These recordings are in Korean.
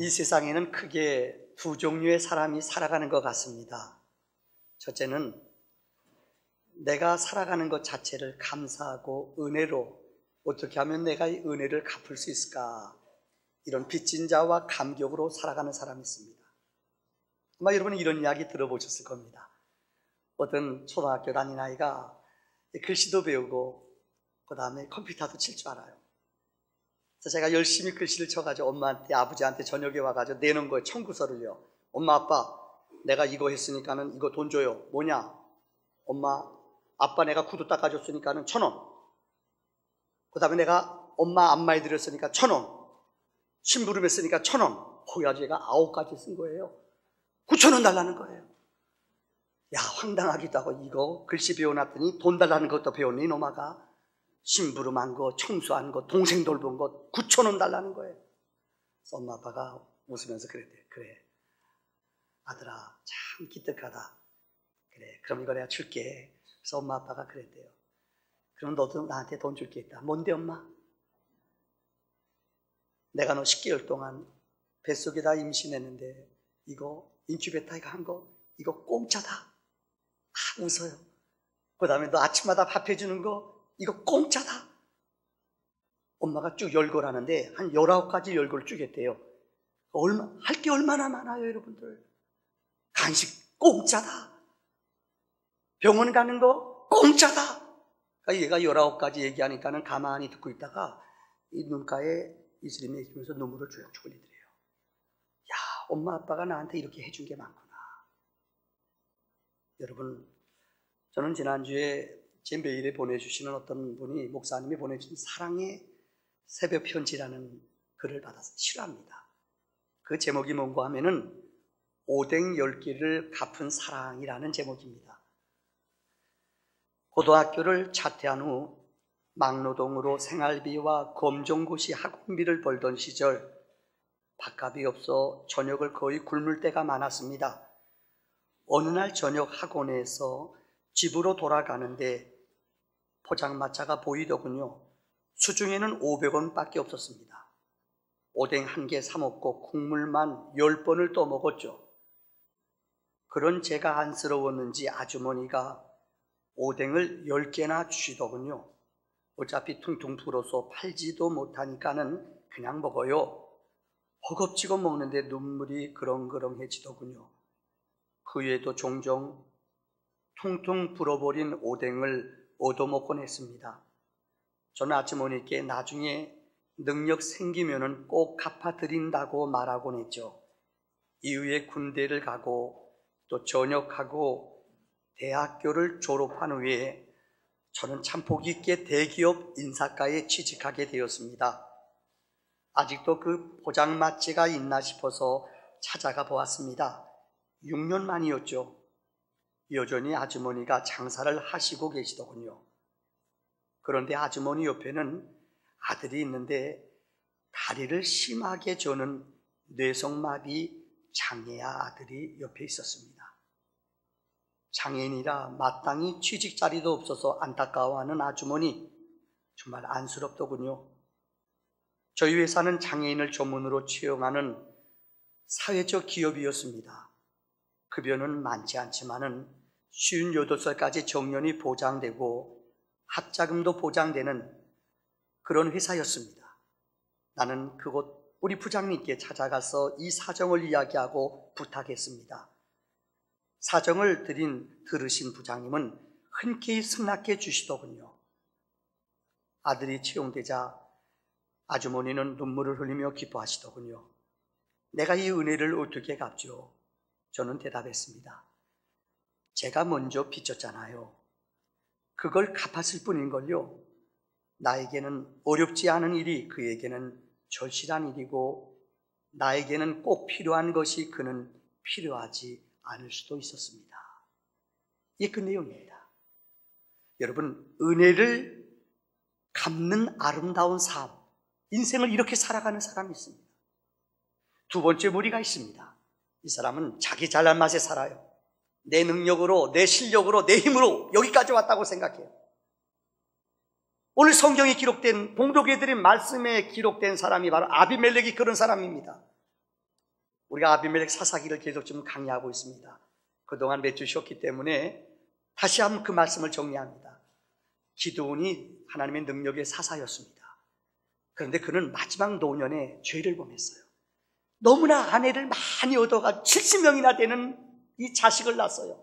이 세상에는 크게 두 종류의 사람이 살아가는 것 같습니다. 첫째는 내가 살아가는 것 자체를 감사하고 은혜로 어떻게 하면 내가 이 은혜를 갚을 수 있을까, 이런 빚진 자와 감격으로 살아가는 사람이 있습니다. 아마 여러분은 이런 이야기 들어보셨을 겁니다. 어떤 초등학교 다니는 아이가 글씨도 배우고 그 다음에 컴퓨터도 칠 줄 알아요. 그래서 제가 열심히 글씨를 쳐가지고 엄마한테, 아버지한테 저녁에 와가지고 내놓은 거예요. 청구서를요. 엄마, 아빠, 내가 이거 했으니까는 이거 돈 줘요. 뭐냐? 엄마, 아빠 내가 구두 닦아줬으니까는 1,000원. 그 다음에 내가 엄마 안마해 드렸으니까 1,000원. 심부름 했으니까 1,000원. 거기 제가 9가지 쓴 거예요. 9,000원 달라는 거예요. 야, 황당하기도 하고, 이거 글씨 배워놨더니 돈 달라는 것도 배웠네, 이놈아가. 심부름한 거, 청소한 거, 동생 돌본 거 9,000원 달라는 거예요. 그래서 엄마 아빠가 웃으면서 그랬대요. 그래, 아들아, 참 기특하다. 그래, 그럼 이거 내가 줄게. 그래서 엄마 아빠가 그랬대요. 그럼 너도 나한테 돈 줄 게 있다. 뭔데, 엄마? 내가 너 10개월 동안 뱃속에다 임신했는데 이거 인큐베터가 한 거, 이거 공짜다. 웃어요. 그 다음에 너 아침마다 밥 해주는 거, 이거 공짜다. 엄마가 쭉 열거라는데 한 19가지 열거를 쭉 했대요. 할 게 얼마나 많아요, 여러분들. 간식 공짜다. 병원 가는 거 공짜다. 얘가 19가지 얘기하니까는 가만히 듣고 있다가 이 눈가에 이슬이 맺히면서 눈물을 조용히 흘리더래요. 야, 엄마 아빠가 나한테 이렇게 해준 게 많구나. 여러분, 저는 지난주에 제 메일에 보내주시는 어떤 분이, 목사님이 보내주신 사랑의 새벽 편지라는 글을 받아서 싫어합니다. 그 제목이 뭔가 하면은 오뎅 10개를 갚은 사랑이라는 제목입니다. 고등학교를 자퇴한 후 막노동으로 생활비와 검정고시 학원비를 벌던 시절 밥값이 없어 저녁을 거의 굶을 때가 많았습니다. 어느 날 저녁 학원에서 집으로 돌아가는데 포장마차가 보이더군요. 수중에는 500원밖에 없었습니다. 오뎅 1개 사 먹고 국물만 10번을 떠먹었죠. 그런 제가 안쓰러웠는지 아주머니가 오뎅을 10개나 주시더군요. 어차피 퉁퉁 불어서 팔지도 못하니까는 그냥 먹어요. 허겁지겁 먹는데 눈물이 그렁그렁해지더군요. 그 외에도 종종 퉁퉁 불어버린 오뎅을 얻어먹곤 했습니다. 저는 아주머니께 나중에 능력 생기면은 꼭 갚아드린다고 말하곤 했죠. 이후에 군대를 가고 또 전역하고 대학교를 졸업한 후에 저는 참 복이 있게 대기업 인사과에 취직하게 되었습니다. 아직도 그 포장마차가 있나 싶어서 찾아가 보았습니다. 6년 만이었죠. 여전히 아주머니가 장사를 하시고 계시더군요. 그런데 아주머니 옆에는 아들이 있는데 다리를 심하게 저는 뇌성마비 장애아 아들이 옆에 있었습니다. 장애인이라 마땅히 취직 자리도 없어서 안타까워하는 아주머니, 정말 안쓰럽더군요. 저희 회사는 장애인을 전문으로 채용하는 사회적 기업이었습니다. 급여는 많지 않지만은 58살까지 정년이 보장되고 학자금도 보장되는 그런 회사였습니다. 나는 그곳 우리 부장님께 찾아가서 이 사정을 이야기하고 부탁했습니다. 사정을 들으신 부장님은 흔쾌히 승낙해 주시더군요. 아들이 채용되자 아주머니는 눈물을 흘리며 기뻐하시더군요. 내가 이 은혜를 어떻게 갚죠? 저는 대답했습니다. 제가 먼저 빚졌잖아요. 그걸 갚았을 뿐인걸요. 나에게는 어렵지 않은 일이 그에게는 절실한 일이고 나에게는 꼭 필요한 것이 그는 필요하지 않을 수도 있었습니다. 이게 그 내용입니다. 여러분, 은혜를 갚는 아름다운 삶, 인생을 이렇게 살아가는 사람이 있습니다. 두 번째 무리가 있습니다. 이 사람은 자기 잘난 맛에 살아요. 내 능력으로, 내 실력으로, 내 힘으로 여기까지 왔다고 생각해요. 오늘 성경에 기록된, 봉독해드린 말씀에 기록된 사람이 바로 아비멜렉이 그런 사람입니다. 우리가 아비멜렉 사사기를 계속 지금 강의하고 있습니다. 그동안 몇 주 쉬었기 때문에 다시 한번 그 말씀을 정리합니다. 기드온이 하나님의 능력의 사사였습니다. 그런데 그는 마지막 노년에 죄를 범했어요. 너무나 아내를 많이 얻어가 70명이나 되는 이 자식을 낳았어요.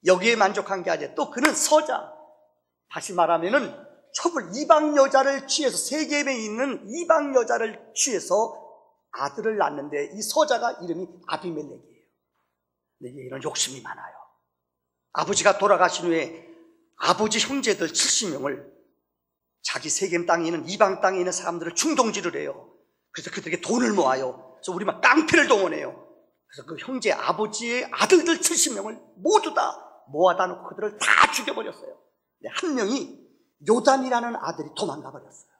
여기에 만족한 게 아니라 또 그는 서자, 다시 말하면은 첩을 이방 여자를 취해서 세겜에 있는 이방 여자를 취해서 아들을 낳는데 이 서자가 이름이 아비멜렉이에요. 근데 이런 욕심이 많아요. 아버지가 돌아가신 후에 아버지 형제들 70명을 자기 세겜 땅에 있는 이방 땅에 있는 사람들을 충동질을 해요. 그래서 그들에게 돈을 모아요. 그래서 우리 막 깡패를 동원해요. 그래서 그 형제 아버지의 아들들 70명을 모두 다 모아다 놓고 그들을 다 죽여버렸어요. 한 명이 요담이라는 아들이 도망가 버렸어요.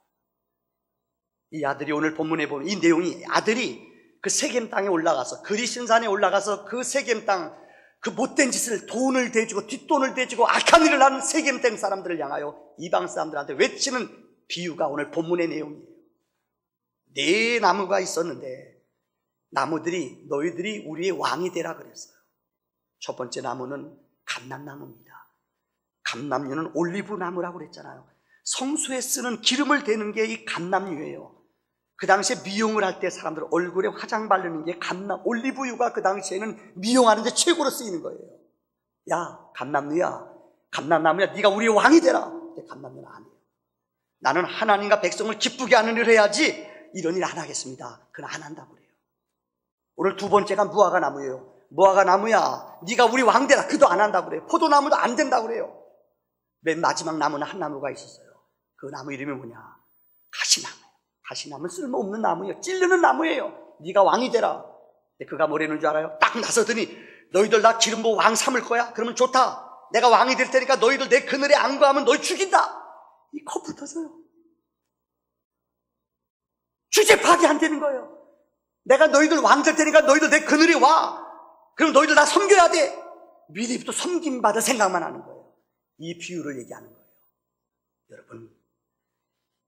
이 아들이 오늘 본문에 보면 이 내용이 아들이 그 세겜 땅에 올라가서 그리신산에 올라가서 그 세겜 땅 그 못된 짓을 돈을 대주고 뒷돈을 대주고 악한 일을 하는 세겜 땅 사람들을 향하여 이방 사람들한테 외치는 비유가 오늘 본문의 내용이에요. 네 나무가 있었는데 나무들이 너희들이 우리의 왕이 되라 그랬어요. 첫 번째 나무는 감람나무입니다. 감람류는 올리브 나무라고 그랬잖아요. 성수에 쓰는 기름을 대는 게 이 감람류예요. 그 당시에 미용을 할 때 사람들 얼굴에 화장 바르는 게 올리브유가 그 당시에는 미용하는 데 최고로 쓰이는 거예요. 야, 감람류야, 감람나무야, 네가 우리의 왕이 되라. 근데 감람류는 안 해요. 나는 하나님과 백성을 기쁘게 하는 일을 해야지 이런 일 안 하겠습니다. 그건 안 한다고 그래요. 오늘 두 번째가 무화과 나무예요. 무화과 나무야, 네가 우리 왕 되라. 그도 안 한다고 그래요. 포도나무도 안 된다고 그래요. 맨 마지막 나무는 한 나무가 있었어요. 그 나무 이름이 뭐냐? 가시나무예요. 가시나무는 쓸모없는 나무예요. 찔르는 나무예요. 네가 왕이 되라. 근데 그가 뭐라는 줄 알아요? 딱 나서더니 너희들 나 기름 부어 왕 삼을 거야? 그러면 좋다. 내가 왕이 될 테니까 너희들 내 그늘에 안거하면 너희 죽인다. 이 코 붙어서요. 주제 파악이 안 되는 거예요. 내가 너희들 왕 될 테니까 너희들 내 그늘에 와. 그럼 너희들 나 섬겨야 돼. 미리부터 섬김받을 생각만 하는 거예요. 이 비유를 얘기하는 거예요. 여러분,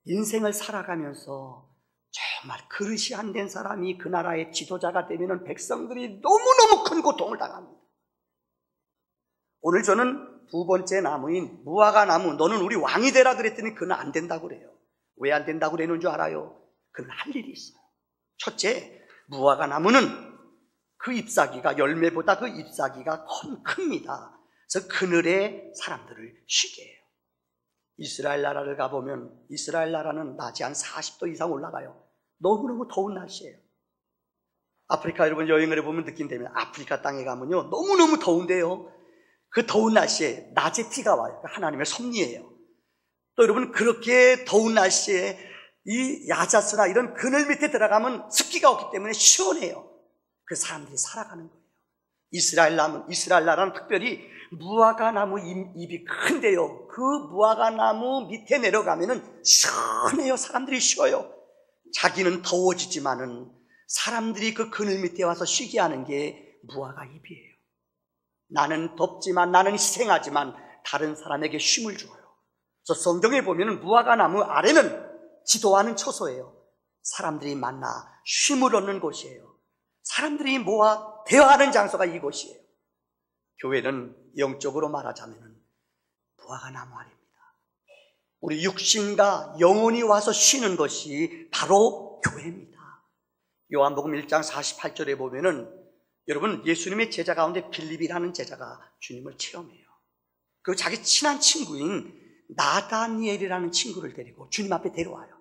인생을 살아가면서 정말 그릇이 안 된 사람이 그 나라의 지도자가 되면 백성들이 너무너무 큰 고통을 당합니다. 오늘 저는 두 번째 나무인 무화과 나무, 너는 우리 왕이 되라 그랬더니 그는 안 된다고 그래요. 왜 안 된다고 그러는 줄 알아요? 그는 할 일이 있어요. 첫째, 무화과 나무는 그 잎사귀가 열매보다 그 잎사귀가 큽니다. 그래서 그늘에 사람들을 쉬게 해요. 이스라엘 나라를 가보면 이스라엘 나라는 낮이 한 40도 이상 올라가요. 너무너무 더운 날씨예요. 아프리카 여러분 여행을 해보면 느낀다면 아프리카 땅에 가면요 너무너무 더운데요. 그 더운 날씨에 낮에 비가 와요. 하나님의 섭리예요. 또 여러분 그렇게 더운 날씨에 이 야자스나 이런 그늘 밑에 들어가면 습기가 없기 때문에 시원해요. 그 사람들이 살아가는 거예요. 이스라엘 나라는 특별히 무화과 나무 잎이 큰데요. 그 무화과 나무 밑에 내려가면은 시원해요. 사람들이 쉬어요. 자기는 더워지지만은 사람들이 그 그늘 밑에 와서 쉬게 하는 게 무화과 잎이에요. 나는 덥지만 나는 희생하지만 다른 사람에게 쉼을 줘요. 그래서 성경에 보면은 무화과 나무 아래는 지도하는 처소예요. 사람들이 만나 쉼을 얻는 곳이에요. 사람들이 모아 대화하는 장소가 이곳이에요. 교회는 영적으로 말하자면 무화과 나무 아래입니다. 우리 육신과 영혼이 와서 쉬는 것이 바로 교회입니다. 요한복음 1장 48절에 보면은 여러분 예수님의 제자 가운데 빌립이라는 제자가 주님을 체험해요. 그 자기 친한 친구인 나다니엘이라는 친구를 데리고 주님 앞에 데려와요.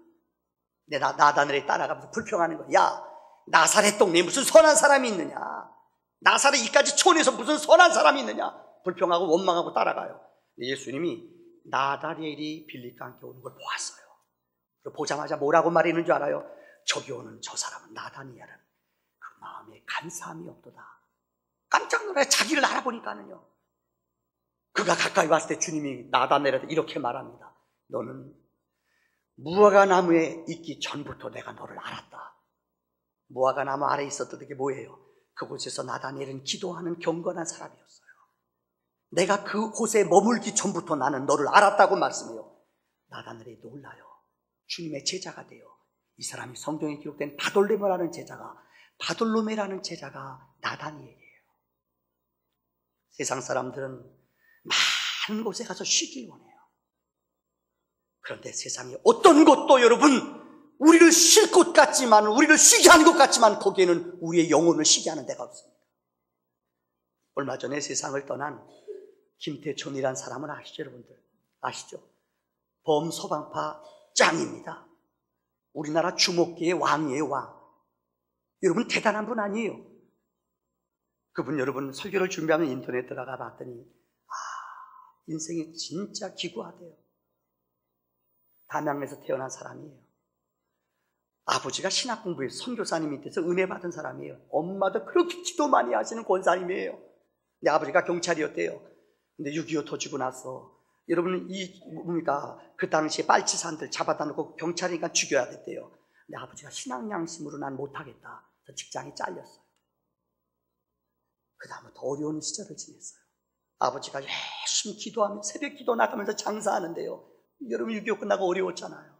근데 나다니엘이 따라가면서 불평하는 거야. 야, 나사렛 동네에 무슨 선한 사람이 있느냐? 나사렛 이까지 촌에서 무슨 선한 사람이 있느냐? 불평하고 원망하고 따라가요. 예수님이 나다니엘이 빌립과 함께 오는 걸 보았어요. 보자마자 뭐라고 말했는 줄 알아요? 저기 오는 저 사람은 나다니엘은 그 마음에 감사함이 없도다. 깜짝 놀라요. 자기를 알아보니까는요. 그가 가까이 왔을 때 주님이 나다니엘한테 이렇게 말합니다. 너는 무화과 나무에 있기 전부터 내가 너를 알았다. 무화과 나무 아래에 있었던 게 뭐예요? 그곳에서 나다니엘은 기도하는 경건한 사람이었어요. 내가 그곳에 머물기 전부터 나는 너를 알았다고 말씀해요. 나다니엘이 놀라요. 주님의 제자가 돼요. 이 사람이 성경에 기록된 바돌레모라는 제자가 바돌로메라는 제자가 나다니엘이에요. 세상 사람들은 많은 곳에 가서 쉬길 원해요. 그런데 세상에 어떤 곳도 여러분 우리를 쉴 곳 같지만, 우리를 쉬게 하는 것 같지만 거기에는 우리의 영혼을 쉬게 하는 데가 없습니다. 얼마 전에 세상을 떠난 김태촌이란 사람은 아시죠, 여러분들? 아시죠? 범서방파 짱입니다. 우리나라 주목계의 왕이에요, 왕. 여러분, 대단한 분 아니에요? 그분 여러분 설교를 준비하면 인터넷 들어가 봤더니 인생이 진짜 기구하대요. 담양에서 태어난 사람이에요. 아버지가 신학 공부에 선교사님 밑에서 은혜 받은 사람이에요. 엄마도 그렇게 기도 많이 하시는 권사님이에요. 근데 아버지가 경찰이었대요. 근데 6.25 터지고 나서 여러분 뭡니까? 그 당시에 빨치산들 잡아다 놓고 경찰이니까 죽여야 됐대요. 근데 아버지가 신앙 양심으로 난 못하겠다. 그래서 직장이 잘렸어요. 그 다음부터 어려운 시절을 지냈어요. 아버지가 열심히 기도하며 새벽 기도 나가면서 장사하는데요. 여러분 6.25 끝나고 어려웠잖아요.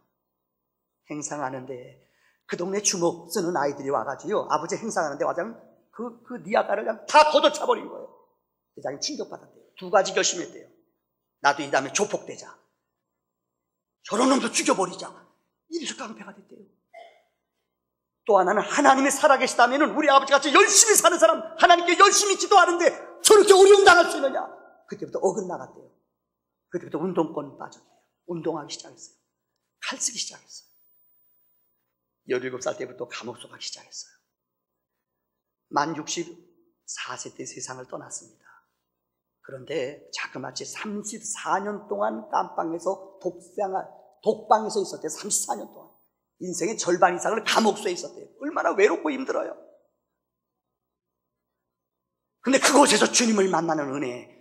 행상하는데 그 동네 주먹 쓰는 아이들이 와가지고요. 아버지 행상하는데 와장 그 니아가를 그냥 다 걷어차버린 거예요. 대장이 충격받았대요. 2가지 결심했대요. 나도 이 다음에 조폭되자. 저런 놈도 죽여버리자. 이래서 깡패가 됐대요. 또 하나는 하나님이 살아계시다면 우리 아버지같이 열심히 사는 사람, 하나님께 열심히 기도하는데 저렇게 어려움 당할 수 있느냐. 그때부터 어긋나갔대요. 그때부터 운동권 빠졌대요. 운동하기 시작했어요. 칼 쓰기 시작했어요. 17살 때부터 감옥소 가기 시작했어요. 만 64세 때 세상을 떠났습니다. 그런데 자그마치 34년 동안 깜빵에서 독방에서 있었대요. 34년 동안. 인생의 절반 이상을 감옥소에 있었대요. 얼마나 외롭고 힘들어요. 근데 그곳에서 주님을 만나는 은혜.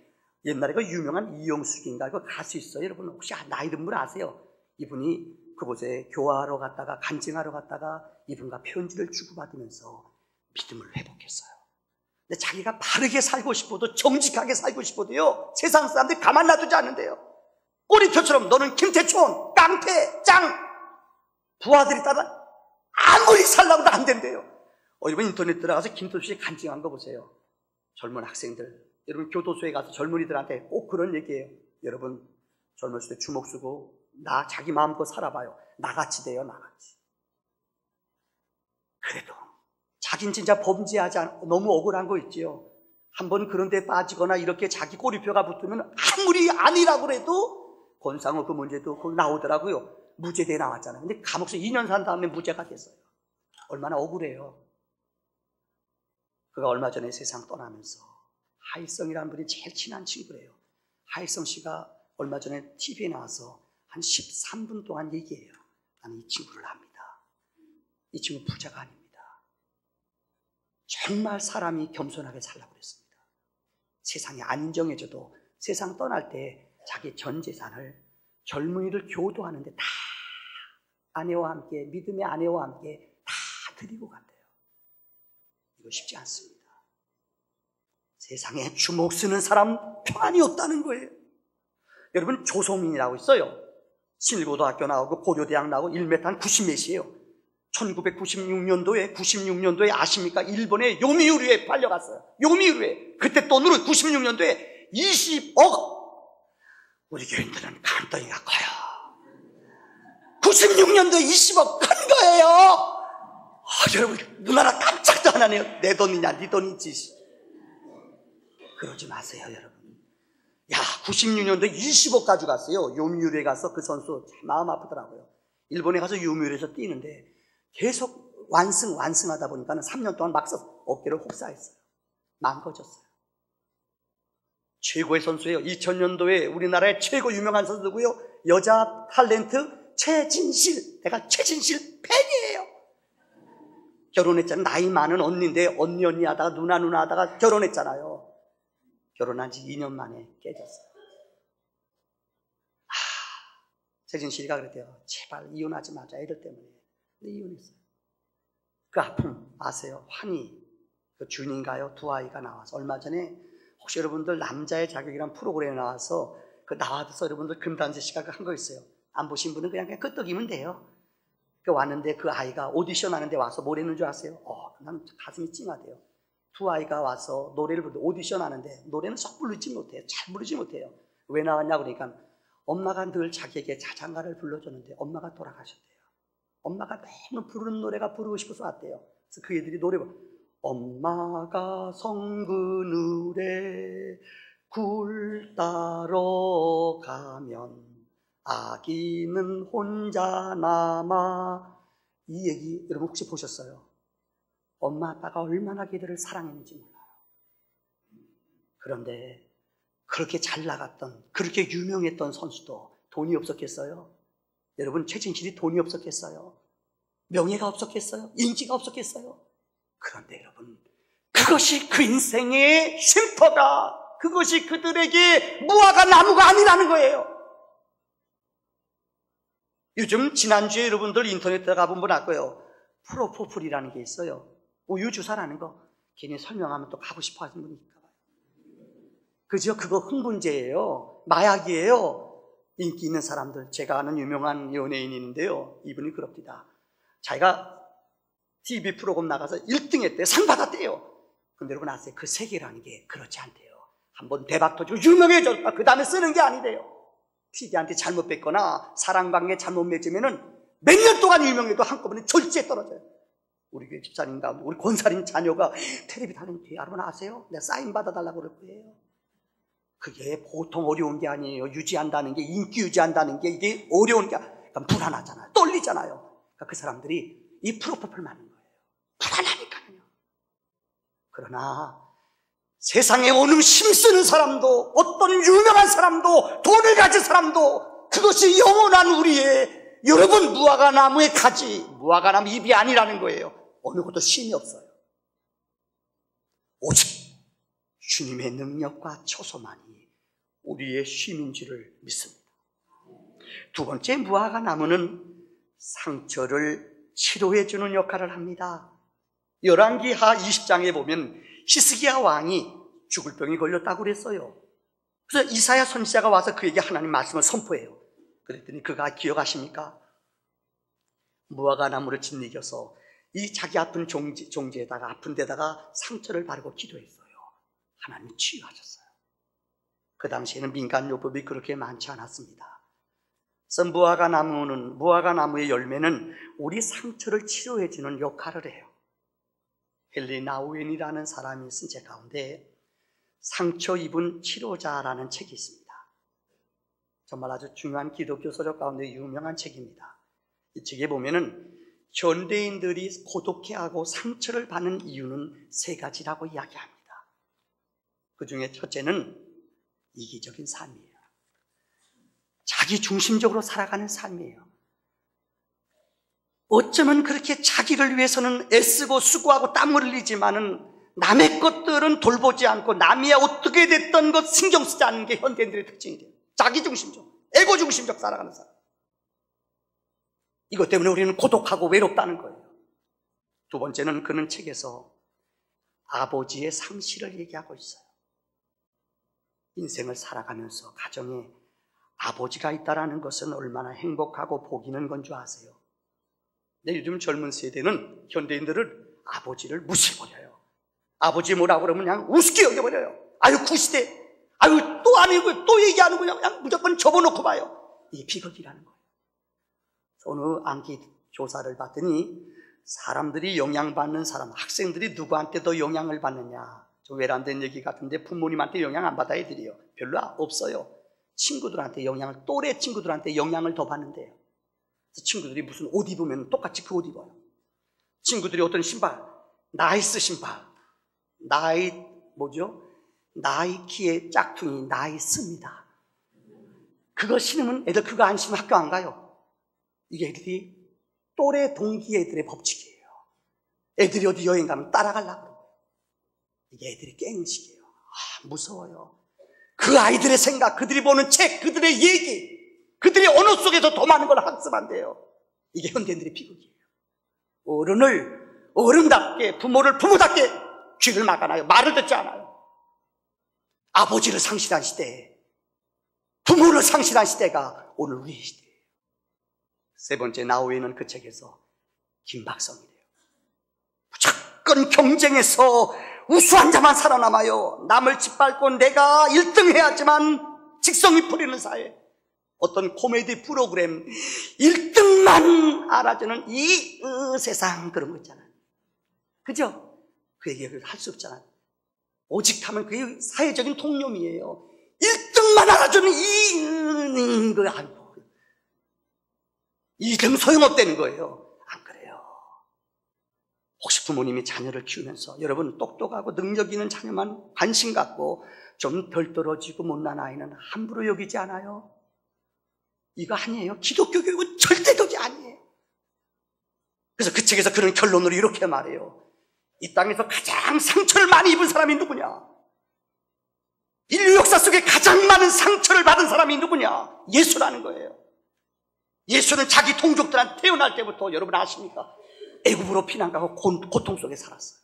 옛날에 그 유명한 이용숙인가 그 가수 있어요. 여러분 혹시 나이 든 분 아세요? 이분이 그곳에 교화하러 갔다가 간증하러 갔다가 이분과 편지를 주고받으면서 믿음을 회복했어요. 근데 자기가 바르게 살고 싶어도 정직하게 살고 싶어도요 세상 사람들이 가만 놔두지 않는데요. 꼬리표처럼 너는 김태촌, 깡패, 짱 부하들이 따라 아무리 살라고도 안 된대요. 여러분 인터넷 들어가서 김태촌 씨 간증한 거 보세요. 젊은 학생들 여러분 교도소에 가서 젊은이들한테 꼭 그런 얘기예요. 여러분 젊었을 때 주먹 쓰고 자기 마음껏 살아봐요. 나같이 돼요. 나같이. 그래도 자긴 진짜 범죄하지 않고 너무 억울한 거 있지요. 한번 그런 데 빠지거나 이렇게 자기 꼬리표가 붙으면 아무리 아니라고 해도 권상우 그 문제도 거기 나오더라고요. 무죄돼 나왔잖아요. 근데 감옥에서 2년 산 다음에 무죄가 됐어요. 얼마나 억울해요. 그가 얼마 전에 세상 떠나면서 하일성이라는 분이 제일 친한 친구래요. 하일성 씨가 얼마 전에 TV에 나와서 한 13분 동안 얘기해요. 나는 이 친구를 압니다. 이 친구 부자가 아닙니다. 정말 사람이 겸손하게 살라고 그랬습니다. 세상이 안 인정해줘도 세상 떠날 때 자기 전 재산을 젊은이를 교도하는데 다 아내와 함께 믿음의 아내와 함께 다 드리고 간대요. 이거 쉽지 않습니다. 세상에 주먹 쓰는 사람 평안이 없다는 거예요. 여러분 조성민이라고 있어요. 신일고등학교 나오고 고려대학 나오고 1m 90몇이에요. 1996년도에 아십니까? 일본의 요미우리에 팔려갔어요. 요미우리에. 그때 돈으로 96년도에 20억. 우리 교인들은 감덩이가 커요. 96년도에 20억 큰 거예요. 여러분 누나라 깜짝도 안 하네요. 내 돈이냐 네 돈이지. 그러지 마세요 여러분. 96년도에 20억 가져갔어요. 요미우리에 가서 그 선수 참 마음 아프더라고요. 일본에 가서 요미우리에서 뛰는데 계속 완승하다 보니까 3년 동안 막 어깨를 혹사했어요. 망가졌어요. 최고의 선수예요. 2000년도에 우리나라의 최고 유명한 선수 누구요? 여자 탤런트 최진실. 내가 최진실 팬이에요. 결혼했잖아요. 나이 많은 언니인데 언니 하다가 누나 하다가 결혼했잖아요. 결혼한 지 2년 만에 깨졌어요. 최진실이가 그랬대요. 제발 이혼하지 마자 애들 때문에. 근데 이혼했어요. 그 아픔 아세요? 환희 그 준인가요? 두 아이가 나와서 얼마 전에 혹시 여러분들 남자의 자격이란 프로그램에 나와서 그 나와서 여러분들 금단지 시각 한 거 있어요. 안 보신 분은 그냥 끄떡이면 돼요. 왔는데 그 아이가 오디션 하는데 와서 뭘 했는 줄 아세요? 난 가슴이 찡하대요. 두 아이가 와서 노래를 부르는데 오디션 하는데 노래는 썩 부르지 못해요. 잘 부르지 못해요. 왜 나왔냐고 그러니까 엄마가 늘 자기에게 자장가를 불러줬는데 엄마가 돌아가셨대요. 엄마가 너무 부르는 노래가 부르고 싶어서 왔대요. 그래서 그 애들이 노래 엄마가 성그늘에 굴 따러 가면 아기는 혼자 남아. 이 얘기 여러분 혹시 보셨어요? 엄마 아빠가 얼마나 걔들을 사랑했는지 몰라요. 그런데 그렇게 잘 나갔던, 그렇게 유명했던 선수도 돈이 없었겠어요? 여러분 최진실이 돈이 없었겠어요? 명예가 없었겠어요? 인기가 없었겠어요? 그런데 여러분 그것이 그 인생의 쉼터가, 그것이 그들에게 무화과 나무가 아니라는 거예요. 요즘 지난주에 여러분들 인터넷에 가보면 알 거예요. 프로포폴이라는 게 있어요. 우유 주사라는 거. 괜히 설명하면 또 가고 싶어 하시는 분이 있을까 봐요. 그죠? 그거 흥분제예요. 마약이에요. 인기 있는 사람들, 제가 아는 유명한 연예인이 있는데요, 이분이 그럽니다. 자기가 TV 프로그램 나가서 1등 했대요. 상 받았대요. 근데 여러분 아세요? 그 세계라는 게 그렇지 않대요. 한번 대박 터지고 유명해졌다, 그 다음에 쓰는 게 아니래요. PD한테 잘못 뱉거나 사랑관계 잘못 맺으면은 몇 년 동안 유명해도 한꺼번에 절제에 떨어져요. 우리 교회 집사님 가운데 우리 권사님 자녀가 텔레비 다니는 뒤에 여러분 아세요? 내가 사인 받아달라고 그럴 거예요. 그게 보통 어려운 게 아니에요. 유지한다는 게, 인기 유지한다는 게 이게 어려운 게, 그러니까 불안하잖아요. 떨리잖아요. 그러니까 그 사람들이 이 프로포폴 맞는 거예요. 불안하니까요. 그러나 세상에 어느 힘쓰는 사람도, 어떤 유명한 사람도, 돈을 가진 사람도 그것이 영원한 우리의, 여러분 무화과 나무의 가지, 무화과 나무 잎이 아니라는 거예요. 어느 것도 쉼이 없어요. 오직 주님의 능력과 처소만이 우리의 쉼인 줄을 믿습니다. 두 번째, 무화과 나무는 상처를 치료해 주는 역할을 합니다. 열왕기하 20장에 보면 히스기야 왕이 죽을 병이 걸렸다고 그랬어요. 그래서 이사야 선지자가 와서 그에게 하나님 말씀을 선포해요. 그랬더니 그가 기억하십니까? 무화과 나무를 짓이겨서 이 자기 아픈 종지에다가, 아픈 데다가 상처를 바르고 기도했어요. 하나님이 치유하셨어요. 그 당시에는 민간요법이 그렇게 많지 않았습니다. 그래서 무화과 나무의 열매는 우리 상처를 치료해 주는 역할을 해요. 헨리 나우엔이라는 사람이 쓴 책 가운데 상처 입은 치료자라는 책이 있습니다. 정말 아주 중요한 기독교 서적 가운데 유명한 책입니다. 이 책에 보면은 현대인들이 고독해하고 상처를 받는 이유는 세 가지라고 이야기합니다. 그 중에 첫째는 이기적인 삶이에요. 자기 중심적으로 살아가는 삶이에요. 어쩌면 그렇게 자기를 위해서는 애쓰고 수고하고 땀을 흘리지만은 남의 것들은 돌보지 않고 남이 어떻게 됐던 것 신경 쓰지 않는 게 현대인들의 특징이 돼요. 자기 중심적, 에고 중심적 살아가는 사람. 이것 때문에 우리는 고독하고 외롭다는 거예요. 두 번째는 그는 책에서 아버지의 상실을 얘기하고 있어요. 인생을 살아가면서 가정에 아버지가 있다는 것은 얼마나 행복하고 복 있는 건 줄 아세요? 근데 요즘 젊은 세대는 현대인들을 아버지를 무시해버려요. 아버지 뭐라고 그러면 그냥 우습게 여겨버려요. 아유 구시대, 아유 또 아니고 또 얘기하는 거냐, 그냥 무조건 접어놓고 봐요. 이게 비극이라는 거예요. 어느 암기 조사를 봤더니 사람들이 영향받는 사람, 학생들이 누구한테 더 영향을 받느냐, 좀 외람된 얘기 같은데 부모님한테 영향 안 받아 애들이요. 별로 없어요. 친구들한테 영향을, 또래 친구들한테 영향을 더 받는데요. 그래서 친구들이 무슨 옷 입으면 똑같이 그 옷 입어요. 친구들이 어떤 신발, 나이스 신발, 나이키의 짝퉁이 나이스입니다. 그거 신으면 애들 그거 안 신으면 학교 안 가요. 이게 애들이 또래 동기 애들의 법칙이에요. 애들이 어디 여행 가면 따라가려고. 이게 애들이 깨인식이에요. 무서워요. 그 아이들의 생각, 그들이 보는 책, 그들의 얘기, 그들의 언어 속에서 더 많은 걸 학습한대요. 이게 현대인들의 비극이에요. 어른을 어른답게, 부모를 부모답게 귀를 막아놔요. 말을 듣지 않아요. 아버지를 상실한 시대, 부모를 상실한 시대가 오늘 우리의 시대예요. 세 번째, 나우엔은 그 책에서 김박성이래요. 무조건 경쟁에서 우수한 자만 살아남아요. 남을 짓밟고 내가 1등 해야지만 직성이 풀리는 사회. 어떤 코미디 프로그램 1등만 알아주는 이 세상, 그런 거 있잖아요. 그죠? 그 얘기를 할 수 없잖아요. 오직 하면 그게 사회적인 통념이에요. 1등만 알아주는 거 아니고 2등 소용없다는 거예요. 안 그래요. 혹시 부모님이 자녀를 키우면서 여러분 똑똑하고 능력 있는 자녀만 관심 갖고 좀 덜 떨어지고 못난 아이는 함부로 여기지 않아요? 이거 아니에요. 기독교 교육은 절대 그게 아니에요. 그래서 그 책에서 그런 결론으로 이렇게 말해요. 이 땅에서 가장 상처를 많이 입은 사람이 누구냐? 인류 역사 속에 가장 많은 상처를 받은 사람이 누구냐? 예수라는 거예요. 예수는 자기 동족들한테 태어날 때부터, 여러분 아십니까? 애굽으로 피난가고 고통 속에 살았어요.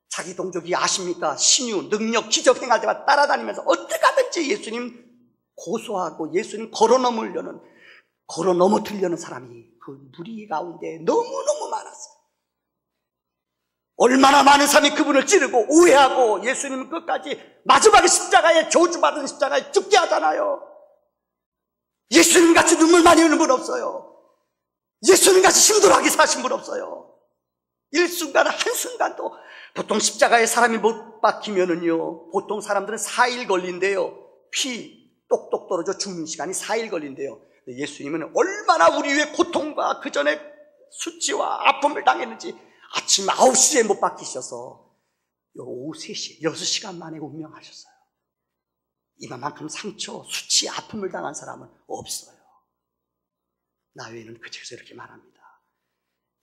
자기 동족이 아십니까? 신유, 능력, 기적 행할 때마다 따라다니면서 어떻게 하든지 예수님 고소하고 예수님 걸어 넘어뜨리려는 사람이 그 무리 가운데 너무너무 많았어요. 얼마나 많은 사람이 그분을 찌르고 오해하고 예수님은 끝까지 마지막에 십자가에 저주받은 십자가에 죽게 하잖아요. 예수님같이 눈물 많이 흘리는 분 없어요. 예수님같이 힘들어하게 사신 분 없어요. 일순간 한순간도. 보통 십자가에 사람이 못 박히면은요, 보통 사람들은 4일 걸린대요. 피 똑똑 떨어져 죽는 시간이 4일 걸린대요. 예수님은 얼마나 우리 위해 고통과 그 전에 수치와 아픔을 당했는지 아침 9시에 못 박히셔서 오후 3시, 6시간 만에 운명하셨어요. 이만큼 상처, 수치, 아픔을 당한 사람은 없어요. 나 외에는 그 책에서 이렇게 말합니다.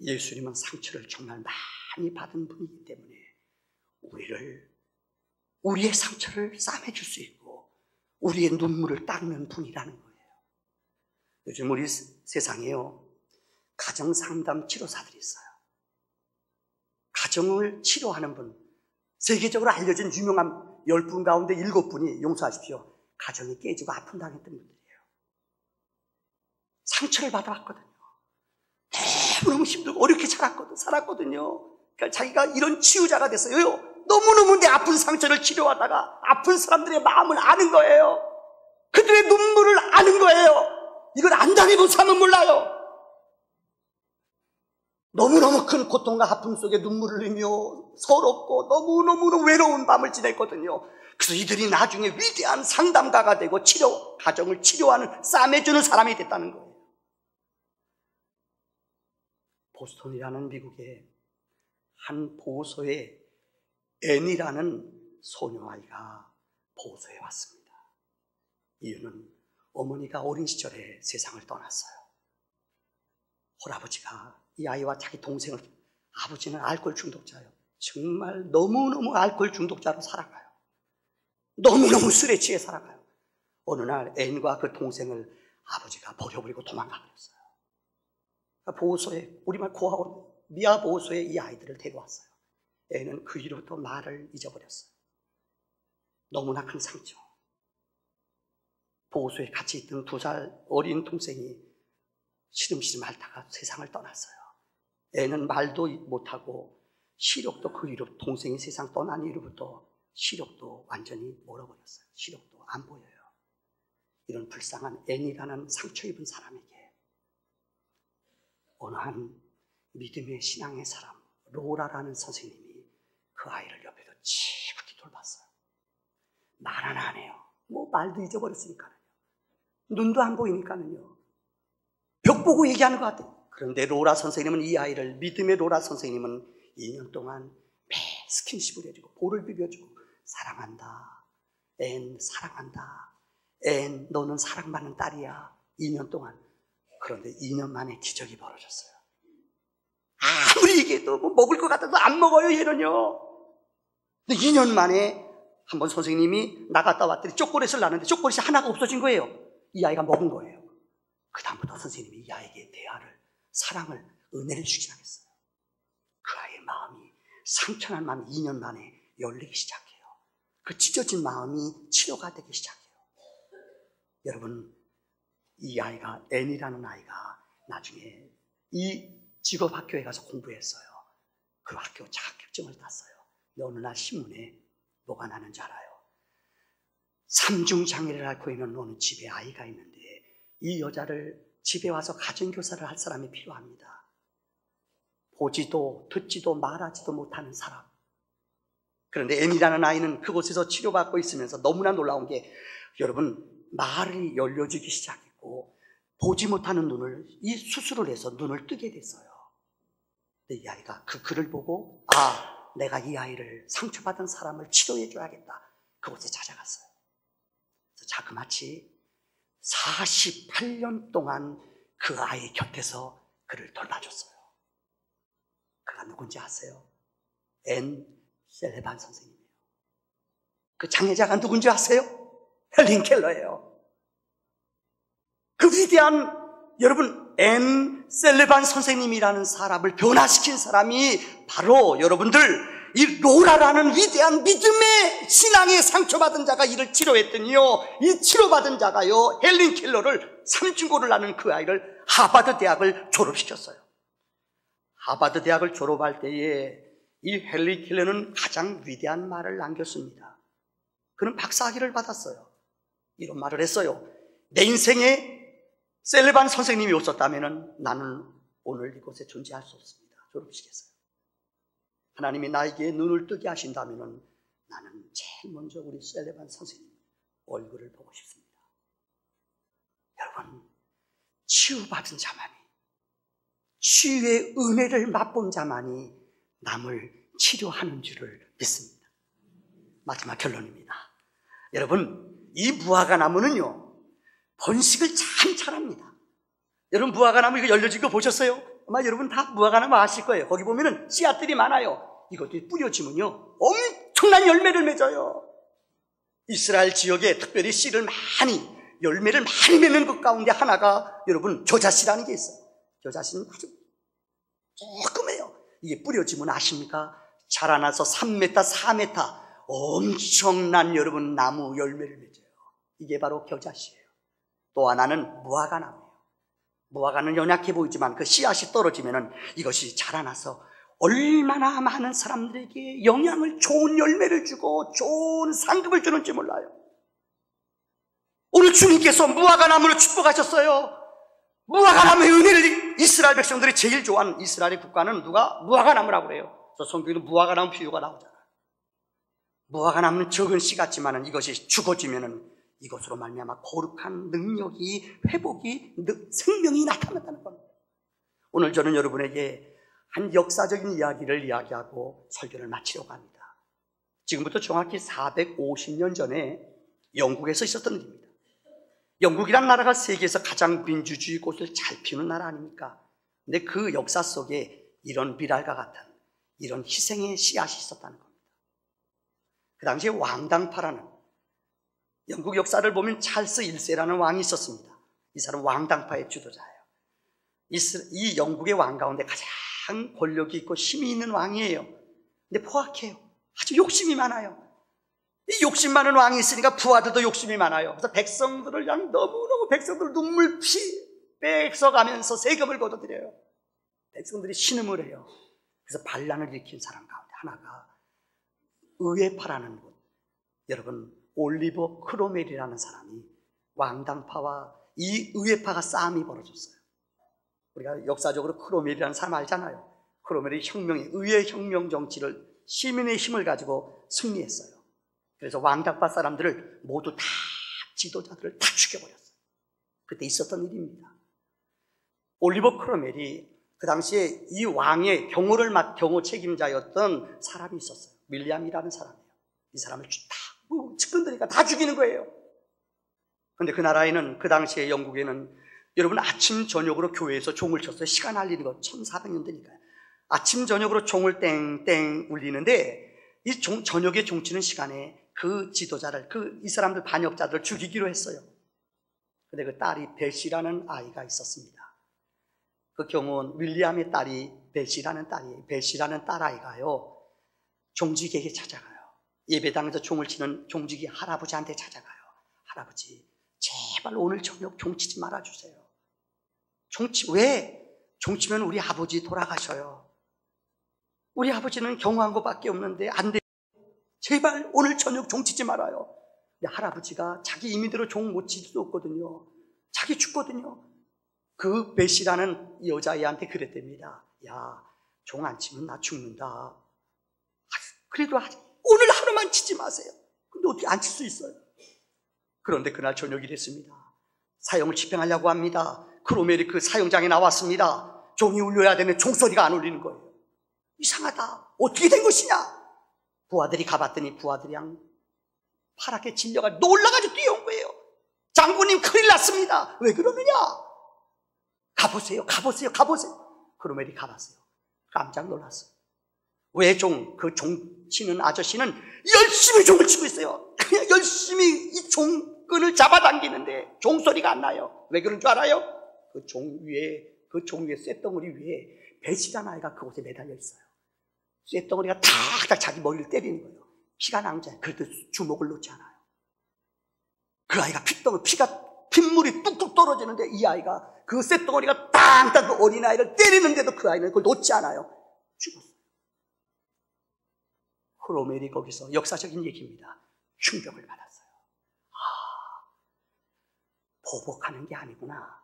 예수님은 상처를 정말 많이 받은 분이기 때문에 우리의 상처를 싸매줄 수 있고 우리의 눈물을 닦는 분이라는 거예요. 요즘 우리 세상에요, 가정상담 치료사들이 있어요. 가정을 치료하는 분, 세계적으로 알려진 유명한 10분 가운데 7분이, 용서하십시오, 가정이 깨지고 아픔 당했던 분들이에요. 상처를 받아왔거든요. 너무너무 힘들고 어렵게 살았거든요. 그러니까 자기가 이런 치유자가 됐어요. 너무너무 내 아픈 상처를 치료하다가 아픈 사람들의 마음을 아는 거예요. 그들의 눈물을 아는 거예요. 이걸 안 당해본 사람은 몰라요. 너무너무 큰 고통과 아픔 속에 눈물을 흘리며 서럽고 너무너무 외로운 밤을 지냈거든요. 그래서 이들이 나중에 위대한 상담가가 되고 가정을 치료하는, 싸매주는 사람이 됐다는 거예요. 보스턴이라는 미국의 한 보호소에 앤이라는 소녀아이가 보호소에 왔습니다. 이유는 어머니가 어린 시절에 세상을 떠났어요. 홀아버지가 이 아이와 자기 동생을, 아버지는 알코올 중독자예요. 정말 너무너무 알코올 중독자로 살아가요. 너무너무 술에 취해 살아가요. 어느 날 앤과 그 동생을 아버지가 버려버리고 도망가 버렸어요. 보호소에, 우리말 고아원, 미아 보호소에 이 아이들을 데려왔어요. 앤은 그 이후부터 말을 잊어버렸어요. 너무나 큰 상처. 보호소에 같이 있던 2살 어린 동생이 시름시름 앓다가 세상을 떠났어요. 애는 말도 못하고 시력도 그 이후로, 동생이 세상 떠난 이후부터 시력도 완전히 멀어버렸어요. 시력도 안 보여요. 이런 불쌍한 앤이라는 상처 입은 사람에게 어느 한 믿음의 신앙의 사람, 로라라는 선생님이 그 아이를 옆에서 지극히 돌봤어요. 말 하나 안 해요. 말도 잊어버렸으니까요. 눈도 안 보이니까요. 벽 보고 얘기하는 것 같아요. 그런데 로라 선생님은, 이 아이를, 믿음의 로라 선생님은 2년 동안 매 스킨십을 해주고 볼을 비벼주고, 사랑한다, 앤 사랑한다, 앤 너는 사랑받는 딸이야, 2년 동안. 그런데 2년 만에 기적이 벌어졌어요. 아무리 얘기해도 먹을 것 같아도 안 먹어요, 얘는요. 근데 2년 만에 한번 선생님이 나갔다 왔더니 초콜릿을 놨는데 초콜릿이 하나가 없어진 거예요. 이 아이가 먹은 거예요. 그 다음부터 선생님이 이 아이에게 대화를, 사랑을, 은혜를 주기 시작했어요. 그 아이의 마음이, 상처난 마음이 2년 만에 열리기 시작해요. 그 찢어진 마음이 치료가 되기 시작해요. 여러분, 이 아이가, 앤이라는 아이가 나중에 이 직업학교에 가서 공부했어요. 그 학교 자격증을 땄어요. 근데 어느 날 신문에 뭐가 나는지 알아요? 삼중장애를 앓고 있는 어느 집에 아이가 있는데 이 여자를 집에 와서 가정교사를 할 사람이 필요합니다. 보지도 듣지도 말하지도 못하는 사람. 그런데 엠이라는 아이는 그곳에서 치료받고 있으면서 너무나 놀라운 게, 여러분, 말이 열려주기 시작했고 보지 못하는 눈을 이 수술을 해서 눈을 뜨게 됐어요. 근데 이 아이가 그 글을 보고 내가 이 아이를 상처받은 사람을 치료해 줘야겠다. 그곳에 찾아갔어요. 그래서 자그마치 48년 동안 그 아이 곁에서 그를 돌봐줬어요. 그가 누군지 아세요? 앤 셀레반 선생님이에요. 그 장애자가 누군지 아세요? 헬린 켈러예요. 그 위대한, 여러분, 앤 셀레반 선생님이라는 사람을 변화시킨 사람이 바로 여러분들 이 로라라는 위대한 믿음의 신앙에 상처받은 자가 이를 치료했더니요, 이 치료받은 자가요, 헬린 켈러를, 삼중고를 낳는 그 아이를 하버드 대학을 졸업시켰어요. 하버드 대학을 졸업할 때에 이 헬린 켈러는 가장 위대한 말을 남겼습니다. 그는 박사학위를 받았어요. 이런 말을 했어요. 내 인생에 셀레반 선생님이 없었다면 나는 오늘 이곳에 존재할 수 없습니다. 졸업시켰어요. 하나님이 나에게 눈을 뜨게 하신다면 나는 제일 먼저 우리 셀레반 선생님 얼굴을 보고 싶습니다. 여러분, 치유받은 자만이, 치유의 은혜를 맛본 자만이 남을 치료하는 줄을 믿습니다. 마지막 결론입니다. 여러분, 이 무화과 나무는요, 번식을 참 잘합니다. 여러분, 무화과 나무 이거 열려진 거 보셨어요? 아마 여러분 다 무화과 나무 아실 거예요. 거기 보면은 씨앗들이 많아요. 이것들이 뿌려지면요, 엄청난 열매를 맺어요. 이스라엘 지역에 특별히 씨를 많이, 열매를 많이 맺는 것 가운데 하나가 여러분 겨자씨라는 게 있어요. 겨자씨는 아주 조그매요. 이게 뿌려지면 아십니까? 자라나서 3m, 4m 엄청난 여러분 나무 열매를 맺어요. 이게 바로 겨자씨예요. 또 하나는 무화과 나무예요. 무화과는 연약해 보이지만 그 씨앗이 떨어지면은 이것이 자라나서 얼마나 많은 사람들에게 영향을, 좋은 열매를 주고 좋은 상급을 주는지 몰라요. 오늘 주님께서 무화과 나무를 축복하셨어요. 무화과 나무의 은혜를 이스라엘 백성들이 제일 좋아하는, 이스라엘의 국가는 누가? 무화과 나무라고 그래요. 그래서 성경에는 무화과 나무 비유가 나오잖아요. 무화과 나무는 적은 씨 같지만은 이것이 죽어지면은 이것으로 말미암아 거룩한 능력이, 회복이, 생명이 나타났다는 겁니다. 오늘 저는 여러분에게 한 역사적인 이야기를 이야기하고 설교를 마치려고 합니다. 지금부터 정확히 450년 전에 영국에서 있었던 일입니다. 영국이란 나라가 세계에서 가장 민주주의 꽃을 잘 피우는 나라 아닙니까? 근데 그 역사 속에 이런 비랄과 같은 이런 희생의 씨앗이 있었다는 겁니다. 그 당시에 왕당파라는, 영국 역사를 보면 찰스 1세라는 왕이 있었습니다. 이 사람 왕당파의 주도자예요. 이 영국의 왕 가운데 가장 권력이 있고 힘이 있는 왕이에요. 근데 포악해요. 아주 욕심이 많아요. 이 욕심 많은 왕이 있으니까 부하들도 욕심이 많아요. 그래서 백성들을 그냥 너무너무 백성들 눈물 피 뺏어가면서 세금을 걷어들여요. 백성들이 신음을 해요. 그래서 반란을 일으킨 사람 가운데 하나가 의회파라는 곳, 여러분 올리버 크로멜이라는 사람이 왕당파와 이 의회파가 싸움이 벌어졌어요. 우리가 역사적으로 크로멜이라는 사람 알잖아요. 크로멜이 의회 혁명 정치를, 시민의 힘을 가지고 승리했어요. 그래서 왕당파 사람들을 모두 다, 지도자들을 다 죽여버렸어요. 그때 있었던 일입니다. 올리버 크로멜이 그 당시에 이 왕의 경호 책임자였던 사람이 있었어요. 윌리엄이라는 사람이에요. 이 사람을 다 측근들이니까 다 죽이는 거예요. 그런데 그 나라에는, 그 당시에 영국에는 여러분 아침 저녁으로 교회에서 종을 쳤어요. 시간 알리는 거 1400년 되니까요. 아침 저녁으로 종을 땡땡 울리는데 이 저녁에 종 치는 시간에 그 지도자를, 이 사람들 반역자들을 죽이기로 했어요. 근데 그 딸이 벳이라는 아이가 있었습니다. 그 경우는 윌리엄의 딸이 벳이라는 딸이에요. 벳이라는 딸아이가요, 종직에게 찾아가요. 예배당에서 종을 치는 종직이 할아버지한테 찾아가요. 할아버지, 제발 오늘 저녁 종 치지 말아주세요. 왜? 종치면 우리 아버지 돌아가셔요. 우리 아버지는 경호한 것밖에 없는데 안 돼요. 제발 오늘 저녁 종치지 말아요. 근데 할아버지가 자기 임의대로 종 못 칠 수 없거든요. 자기 죽거든요. 그 베시라는 여자애한테 그랬답니다. 야, 종 안 치면 나 죽는다. 그래도 오늘 하루만 치지 마세요. 근데 어떻게 안 칠 수 있어요? 그런데 그날 저녁이 됐습니다. 사형을 집행하려고 합니다. 크로멜이 그 사형장에 나왔습니다. 종이 울려야 되는 종소리가 안 울리는 거예요. 이상하다. 어떻게 된 것이냐? 부하들이 가봤더니 부하들이랑 파랗게 질려가 놀라가지고 뛰어온 거예요. 장군님 큰일 났습니다. 왜 그러느냐? 가보세요. 크로멜이 가봤어요. 깜짝 놀랐어요. 왜 그 종 치는 아저씨는 열심히 종을 치고 있어요. 그냥 열심히 이 종끈을 잡아당기는데 종소리가 안 나요. 왜 그런 줄 알아요? 그 종 위에 쇳덩어리 위에 배시라는 아이가 그곳에 매달려 있어요. 쇳덩어리가 탁탁 자기 머리를 때리는 거예요. 피가 낭자해. 그래도 주먹을 놓지 않아요. 그 아이가 핏물이 뚝뚝 떨어지는데 이 아이가 그 쇳덩어리가 땅땅 그 어린아이를 때리는데도 그 아이는 그걸 놓지 않아요. 죽었어요. 크로멜이 거기서 역사적인 얘기입니다. 충격을 받았어요. 보복하는 게 아니구나.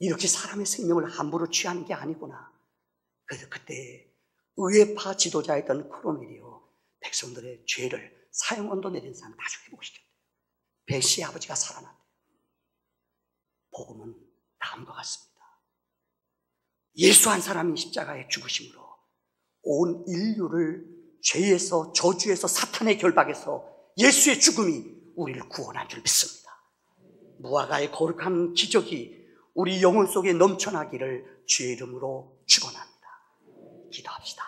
이렇게 사람의 생명을 함부로 취하는 게 아니구나. 그래서 그때 의회파 지도자였던 크로멜이요, 백성들의 죄를 사형언도 내린 사람 다 죽여보고 시켰대요. 베시의 아버지가 살아났대요. 복음은 다음과 같습니다. 예수 한 사람이 십자가에 죽으심으로 온 인류를 죄에서, 저주에서, 사탄의 결박에서 예수의 죽음이 우리를 구원한 줄 믿습니다. 무화과의 거룩한 기적이 우리 영혼 속에 넘쳐나기를 주의 이름으로 축원합니다. 기도합시다.